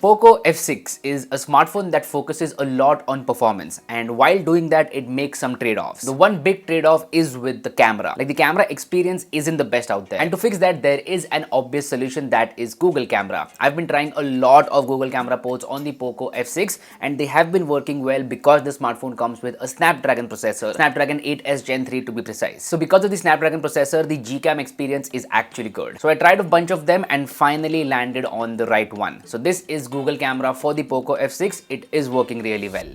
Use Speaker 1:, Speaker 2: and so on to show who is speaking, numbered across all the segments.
Speaker 1: Poco F6 is a smartphone that focuses a lot on performance, and while doing that it makes some trade-offs. The one big trade-off is with the camera. Like, the camera experience isn't the best out there, and to fix that there is an obvious solution, that is Google Camera. I've been trying a lot of Google Camera ports on the Poco F6 and they have been working well because the smartphone comes with a Snapdragon processor, Snapdragon 8S Gen 3 to be precise. So because of the Snapdragon processor, the Gcam experience is actually good. So I tried a bunch of them and finally landed on the right one. So this is Google Camera for the Poco F6. It is working really well.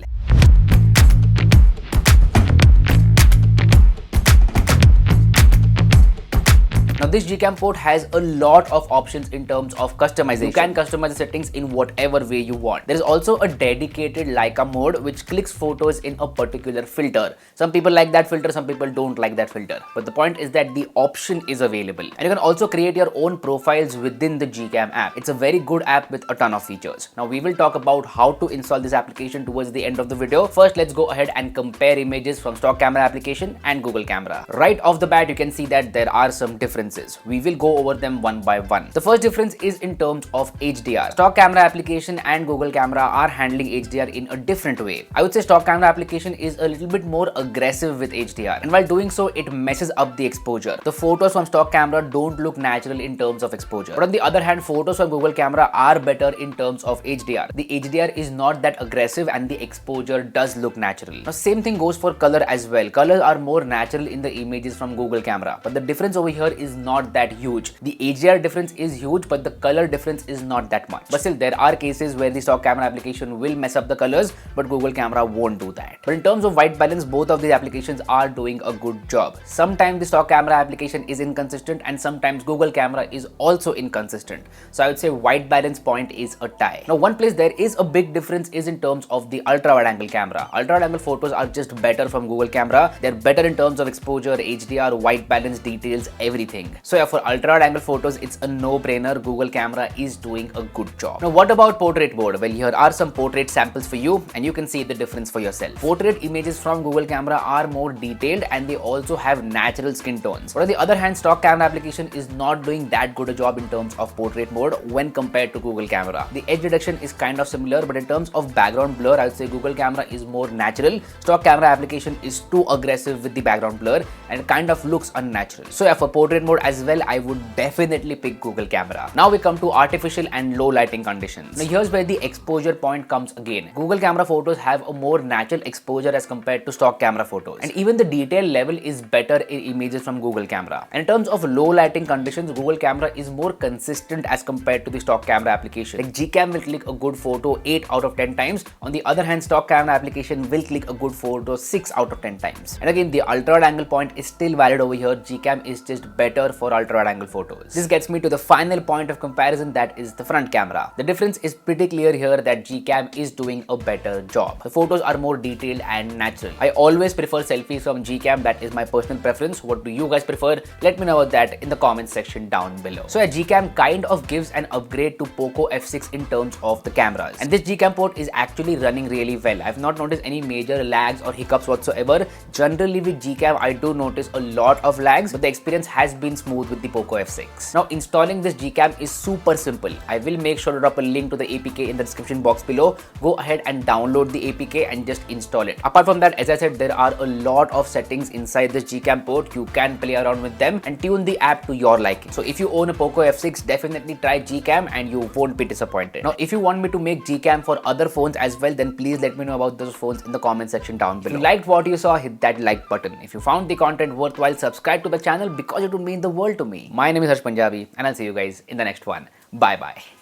Speaker 1: Now this Gcam port has a lot of options in terms of customization. You can customize the settings in whatever way you want. There is also a dedicated Leica mode which clicks photos in a particular filter. Some people like that filter, some people don't like that filter. But the point is that the option is available. And you can also create your own profiles within the Gcam app. It's a very good app with a ton of features. Now we will talk about how to install this application towards the end of the video. First, let's go ahead and compare images from stock camera application and Google Camera. Right off the bat, you can see that there are some differences. We will go over them one by one. The first difference is in terms of HDR. Stock camera application and Google Camera are handling HDR in a different way. I would say stock camera application is a little bit more aggressive with HDR, and while doing so it messes up the exposure. The photos from stock camera don't look natural in terms of exposure. But on the other hand, photos from Google Camera are better in terms of HDR. The HDR is not that aggressive and the exposure does look natural. Now same thing goes for color as well. Colors are more natural in the images from Google Camera, but the difference over here is not that huge. The HDR difference is huge, but the color difference is not that much. But still, there are cases where the stock camera application will mess up the colors, but Google Camera won't do that. But in terms of white balance, both of these applications are doing a good job. Sometimes the stock camera application is inconsistent and sometimes Google Camera is also inconsistent. So I would say white balance point is a tie. Now one place there is a big difference is in terms of the ultra wide angle camera. Ultra wide angle photos are just better from Google Camera. They're better in terms of exposure, HDR, white balance, details, everything. So yeah, for ultra wide angle photos, it's a no-brainer. Google Camera is doing a good job. Now what about portrait mode? Well, here are some portrait samples for you and you can see the difference for yourself. Portrait images from Google Camera are more detailed and they also have natural skin tones. But on the other hand, stock camera application is not doing that good a job in terms of portrait mode when compared to Google Camera. The edge reduction is kind of similar, but in terms of background blur, I would say Google Camera is more natural. Stock camera application is too aggressive with the background blur and it kind of looks unnatural. So yeah, for portrait mode as well, I would definitely pick Google Camera. Now we come to artificial and low lighting conditions. Now here's where the exposure point comes again. Google Camera photos have a more natural exposure as compared to stock camera photos, and even the detail level is better in images from Google Camera. And in terms of low lighting conditions, Google Camera is more consistent as compared to the stock camera application. Like Gcam will click a good photo 8 out of 10 times. On the other hand, stock camera application will click a good photo 6 out of 10 times. And again, the ultra wide angle point is still valid over here. Gcam is just better for ultra wide angle photos. This gets me to the final point of comparison, that is the front camera. The difference is pretty clear here that Gcam is doing a better job. The photos are more detailed and natural. I always prefer selfies from Gcam. That is my personal preference. What do you guys prefer? Let me know about that in the comment section down below. So yeah, Gcam kind of gives an upgrade to Poco F6 in terms of the cameras. And this Gcam port is actually running really well. I've not noticed any major lags or hiccups whatsoever. Generally with Gcam, I do notice a lot of lags, but the experience has been smooth with the Poco F6. Now installing this Gcam is super simple. I will make sure to drop a link to the APK in the description box below. Go ahead and download the APK and just install it. Apart from that, as I said, there are a lot of settings inside this Gcam port. You can play around with them and tune the app to your liking. So if you own a Poco F6, definitely try Gcam and you won't be disappointed. Now if you want me to make Gcam for other phones as well, then please let me know about those phones in the comment section down below. If you liked what you saw, hit that like button. If you found the content worthwhile, subscribe to the channel because it would mean the world to me. My name is Harsh Punjabi and I'll see you guys in the next one. Bye bye.